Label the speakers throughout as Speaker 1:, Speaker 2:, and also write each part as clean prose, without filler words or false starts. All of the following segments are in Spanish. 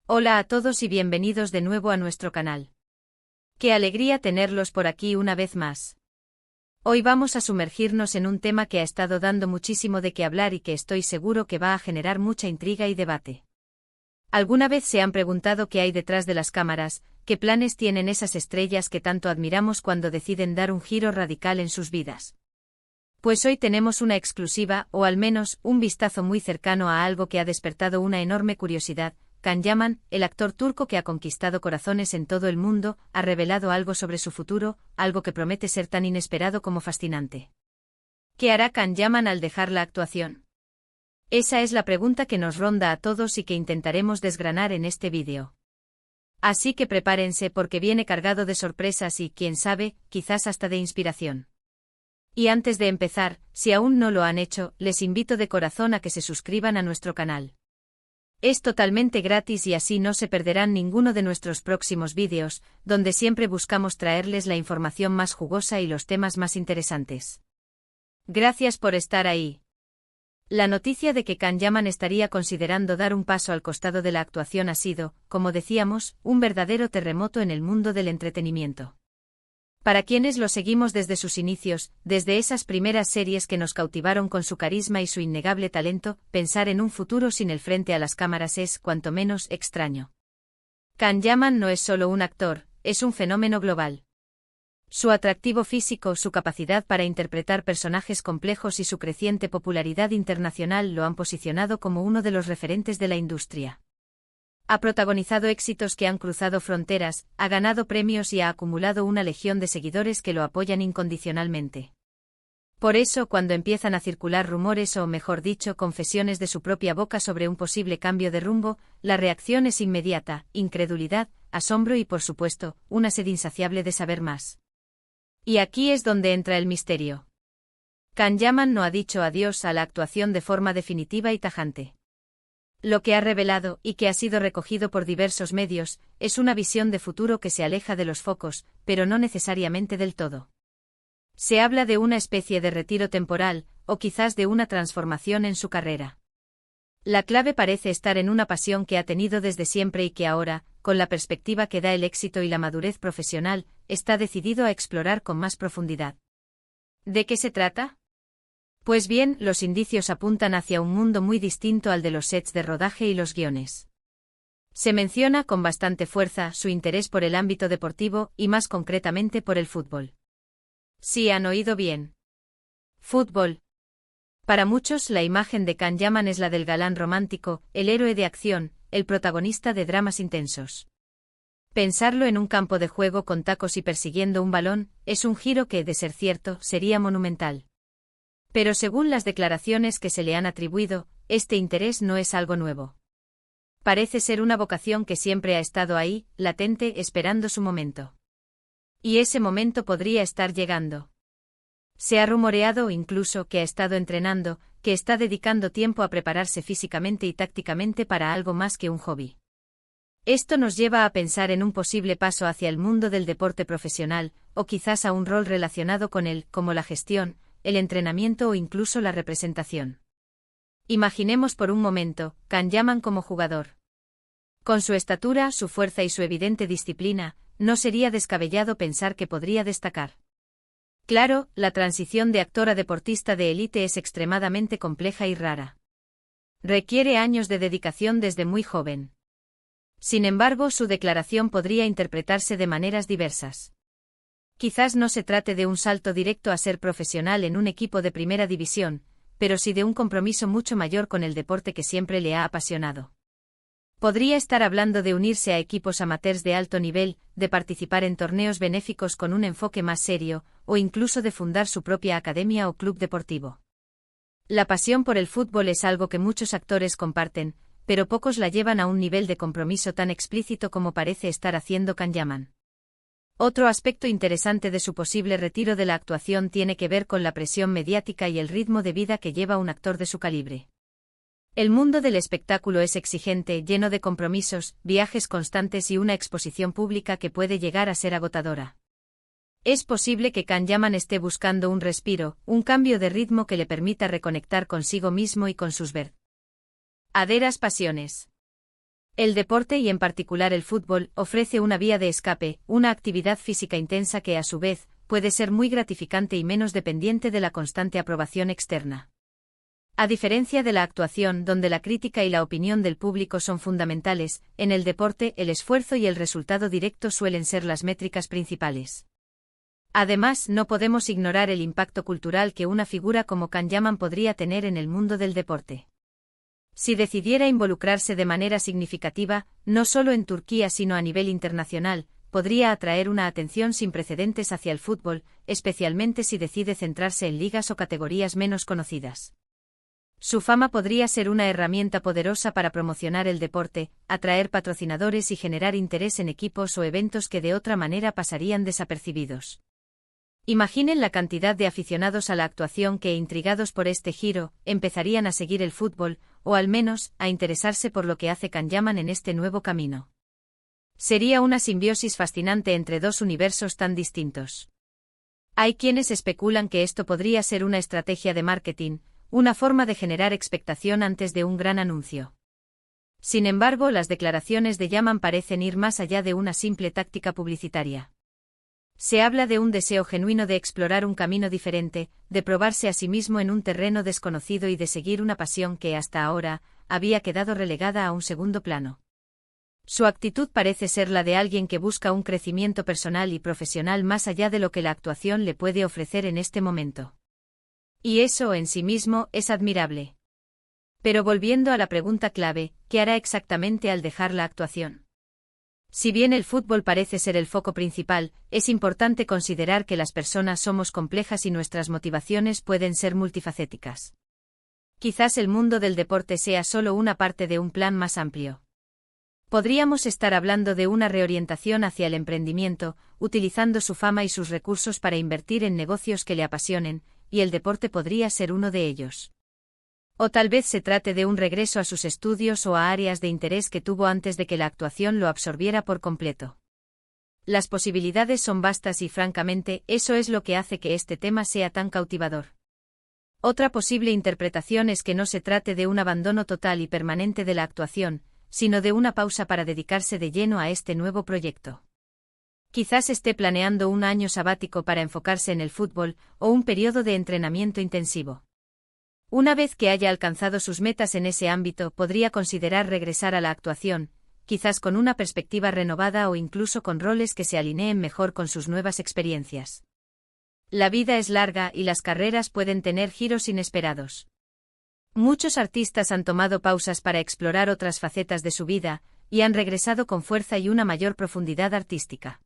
Speaker 1: Hola a todos y bienvenidos de nuevo a nuestro canal. Qué alegría tenerlos por aquí una vez más. Hoy vamos a sumergirnos en un tema que ha estado dando muchísimo de qué hablar y que estoy seguro que va a generar mucha intriga y debate. ¿Alguna vez se han preguntado qué hay detrás de las cámaras, qué planes tienen esas estrellas que tanto admiramos cuando deciden dar un giro radical en sus vidas? Pues hoy tenemos una exclusiva, o al menos, un vistazo muy cercano a algo que ha despertado una enorme curiosidad. Can Yaman, el actor turco que ha conquistado corazones en todo el mundo, ha revelado algo sobre su futuro, algo que promete ser tan inesperado como fascinante. ¿Qué hará Can Yaman al dejar la actuación? Esa es la pregunta que nos ronda a todos y que intentaremos desgranar en este vídeo. Así que prepárense porque viene cargado de sorpresas y, quién sabe, quizás hasta de inspiración. Y antes de empezar, si aún no lo han hecho, les invito de corazón a que se suscriban a nuestro canal. Es totalmente gratis y así no se perderán ninguno de nuestros próximos vídeos, donde siempre buscamos traerles la información más jugosa y los temas más interesantes. Gracias por estar ahí. La noticia de que Can Yaman estaría considerando dar un paso al costado de la actuación ha sido, como decíamos, un verdadero terremoto en el mundo del entretenimiento. Para quienes lo seguimos desde sus inicios, desde esas primeras series que nos cautivaron con su carisma y su innegable talento, pensar en un futuro sin él frente a las cámaras es, cuanto menos, extraño. Can Yaman no es solo un actor, es un fenómeno global. Su atractivo físico, su capacidad para interpretar personajes complejos y su creciente popularidad internacional lo han posicionado como uno de los referentes de la industria. Ha protagonizado éxitos que han cruzado fronteras, ha ganado premios y ha acumulado una legión de seguidores que lo apoyan incondicionalmente. Por eso, cuando empiezan a circular rumores o, mejor dicho, confesiones de su propia boca sobre un posible cambio de rumbo, la reacción es inmediata: incredulidad, asombro y, por supuesto, una sed insaciable de saber más. Y aquí es donde entra el misterio. Can Yaman no ha dicho adiós a la actuación de forma definitiva y tajante. Lo que ha revelado, y que ha sido recogido por diversos medios, es una visión de futuro que se aleja de los focos, pero no necesariamente del todo. Se habla de una especie de retiro temporal, o quizás de una transformación en su carrera. La clave parece estar en una pasión que ha tenido desde siempre y que ahora, con la perspectiva que da el éxito y la madurez profesional, está decidido a explorar con más profundidad. ¿De qué se trata? Pues bien, los indicios apuntan hacia un mundo muy distinto al de los sets de rodaje y los guiones. Se menciona con bastante fuerza su interés por el ámbito deportivo y más concretamente por el fútbol. Sí, han oído bien. Fútbol. Para muchos la imagen de Can Yaman es la del galán romántico, el héroe de acción, el protagonista de dramas intensos. Pensarlo en un campo de juego con tacos y persiguiendo un balón, es un giro que, de ser cierto, sería monumental. Pero según las declaraciones que se le han atribuido, este interés no es algo nuevo. Parece ser una vocación que siempre ha estado ahí, latente, esperando su momento. Y ese momento podría estar llegando. Se ha rumoreado incluso que ha estado entrenando, que está dedicando tiempo a prepararse físicamente y tácticamente para algo más que un hobby. Esto nos lleva a pensar en un posible paso hacia el mundo del deporte profesional, o quizás a un rol relacionado con él, como la gestión, el entrenamiento o incluso la representación. Imaginemos por un momento, Can Yaman como jugador. Con su estatura, su fuerza y su evidente disciplina, no sería descabellado pensar que podría destacar. Claro, la transición de actor a deportista de élite es extremadamente compleja y rara. Requiere años de dedicación desde muy joven. Sin embargo, su declaración podría interpretarse de maneras diversas. Quizás no se trate de un salto directo a ser profesional en un equipo de primera división, pero sí de un compromiso mucho mayor con el deporte que siempre le ha apasionado. Podría estar hablando de unirse a equipos amateurs de alto nivel, de participar en torneos benéficos con un enfoque más serio, o incluso de fundar su propia academia o club deportivo. La pasión por el fútbol es algo que muchos actores comparten, pero pocos la llevan a un nivel de compromiso tan explícito como parece estar haciendo Can Yaman. Otro aspecto interesante de su posible retiro de la actuación tiene que ver con la presión mediática y el ritmo de vida que lleva un actor de su calibre. El mundo del espectáculo es exigente, lleno de compromisos, viajes constantes y una exposición pública que puede llegar a ser agotadora. Es posible que Can Yaman esté buscando un respiro, un cambio de ritmo que le permita reconectar consigo mismo y con sus verdaderas pasiones. El deporte y en particular el fútbol ofrece una vía de escape, una actividad física intensa que a su vez puede ser muy gratificante y menos dependiente de la constante aprobación externa. A diferencia de la actuación, donde la crítica y la opinión del público son fundamentales, en el deporte el esfuerzo y el resultado directo suelen ser las métricas principales. Además, no podemos ignorar el impacto cultural que una figura como Can Yaman podría tener en el mundo del deporte. Si decidiera involucrarse de manera significativa, no solo en Turquía sino a nivel internacional, podría atraer una atención sin precedentes hacia el fútbol, especialmente si decide centrarse en ligas o categorías menos conocidas. Su fama podría ser una herramienta poderosa para promocionar el deporte, atraer patrocinadores y generar interés en equipos o eventos que de otra manera pasarían desapercibidos. Imaginen la cantidad de aficionados a la actuación que, intrigados por este giro, empezarían a seguir el fútbol, o al menos, a interesarse por lo que hace Can Yaman en este nuevo camino. Sería una simbiosis fascinante entre dos universos tan distintos. Hay quienes especulan que esto podría ser una estrategia de marketing, una forma de generar expectación antes de un gran anuncio. Sin embargo, las declaraciones de Yaman parecen ir más allá de una simple táctica publicitaria. Se habla de un deseo genuino de explorar un camino diferente, de probarse a sí mismo en un terreno desconocido y de seguir una pasión que hasta ahora había quedado relegada a un segundo plano. Su actitud parece ser la de alguien que busca un crecimiento personal y profesional más allá de lo que la actuación le puede ofrecer en este momento. Y eso en sí mismo es admirable. Pero volviendo a la pregunta clave, ¿qué hará exactamente al dejar la actuación? Si bien el fútbol parece ser el foco principal, es importante considerar que las personas somos complejas y nuestras motivaciones pueden ser multifacéticas. Quizás el mundo del deporte sea solo una parte de un plan más amplio. Podríamos estar hablando de una reorientación hacia el emprendimiento, utilizando su fama y sus recursos para invertir en negocios que le apasionen, y el deporte podría ser uno de ellos. O tal vez se trate de un regreso a sus estudios o a áreas de interés que tuvo antes de que la actuación lo absorbiera por completo. Las posibilidades son vastas y francamente, eso es lo que hace que este tema sea tan cautivador. Otra posible interpretación es que no se trate de un abandono total y permanente de la actuación, sino de una pausa para dedicarse de lleno a este nuevo proyecto. Quizás esté planeando un año sabático para enfocarse en el fútbol, o un periodo de entrenamiento intensivo. Una vez que haya alcanzado sus metas en ese ámbito, podría considerar regresar a la actuación, quizás con una perspectiva renovada o incluso con roles que se alineen mejor con sus nuevas experiencias. La vida es larga y las carreras pueden tener giros inesperados. Muchos artistas han tomado pausas para explorar otras facetas de su vida, y han regresado con fuerza y una mayor profundidad artística.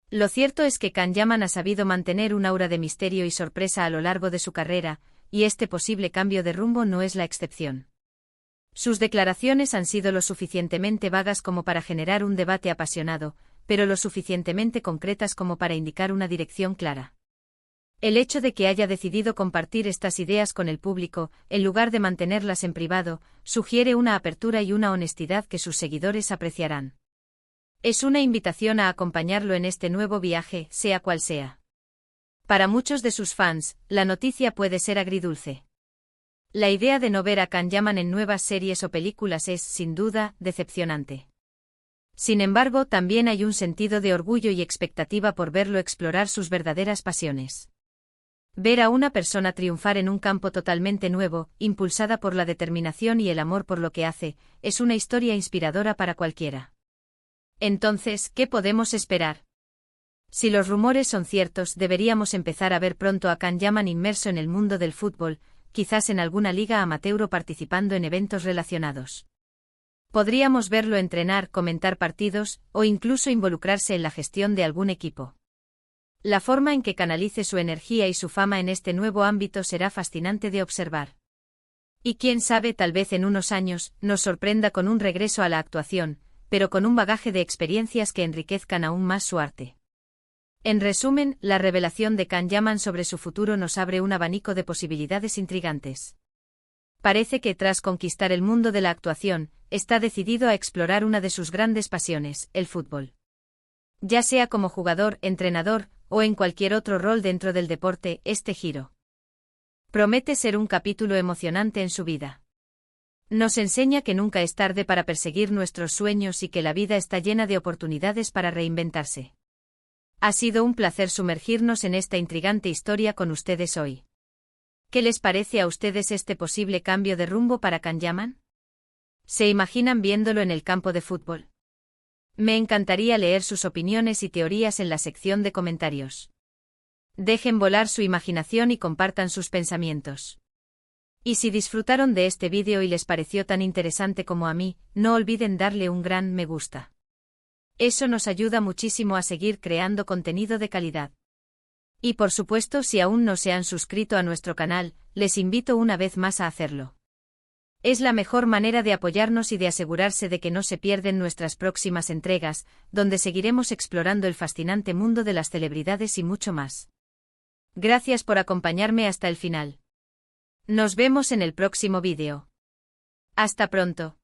Speaker 1: Lo cierto es que Can Yaman ha sabido mantener un aura de misterio y sorpresa a lo largo de su carrera, y este posible cambio de rumbo no es la excepción. Sus declaraciones han sido lo suficientemente vagas como para generar un debate apasionado, pero lo suficientemente concretas como para indicar una dirección clara. El hecho de que haya decidido compartir estas ideas con el público, en lugar de mantenerlas en privado, sugiere una apertura y una honestidad que sus seguidores apreciarán. Es una invitación a acompañarlo en este nuevo viaje, sea cual sea. Para muchos de sus fans, la noticia puede ser agridulce. La idea de no ver a Can Yaman en nuevas series o películas es, sin duda, decepcionante. Sin embargo, también hay un sentido de orgullo y expectativa por verlo explorar sus verdaderas pasiones. Ver a una persona triunfar en un campo totalmente nuevo, impulsada por la determinación y el amor por lo que hace, es una historia inspiradora para cualquiera. Entonces, ¿qué podemos esperar? Si los rumores son ciertos, deberíamos empezar a ver pronto a Can Yaman inmerso en el mundo del fútbol, quizás en alguna liga amateur o participando en eventos relacionados. Podríamos verlo entrenar, comentar partidos, o incluso involucrarse en la gestión de algún equipo. La forma en que canalice su energía y su fama en este nuevo ámbito será fascinante de observar. Y quién sabe, tal vez en unos años, nos sorprenda con un regreso a la actuación, pero con un bagaje de experiencias que enriquezcan aún más su arte. En resumen, la revelación de Can Yaman sobre su futuro nos abre un abanico de posibilidades intrigantes. Parece que tras conquistar el mundo de la actuación, está decidido a explorar una de sus grandes pasiones, el fútbol. Ya sea como jugador, entrenador, o en cualquier otro rol dentro del deporte, este giro promete ser un capítulo emocionante en su vida. Nos enseña que nunca es tarde para perseguir nuestros sueños y que la vida está llena de oportunidades para reinventarse. Ha sido un placer sumergirnos en esta intrigante historia con ustedes hoy. ¿Qué les parece a ustedes este posible cambio de rumbo para Can Yaman? ¿Se imaginan viéndolo en el campo de fútbol? Me encantaría leer sus opiniones y teorías en la sección de comentarios. Dejen volar su imaginación y compartan sus pensamientos. Y si disfrutaron de este vídeo y les pareció tan interesante como a mí, no olviden darle un gran me gusta. Eso nos ayuda muchísimo a seguir creando contenido de calidad. Y por supuesto, si aún no se han suscrito a nuestro canal, les invito una vez más a hacerlo. Es la mejor manera de apoyarnos y de asegurarse de que no se pierden nuestras próximas entregas, donde seguiremos explorando el fascinante mundo de las celebridades y mucho más. Gracias por acompañarme hasta el final. Nos vemos en el próximo vídeo. Hasta pronto.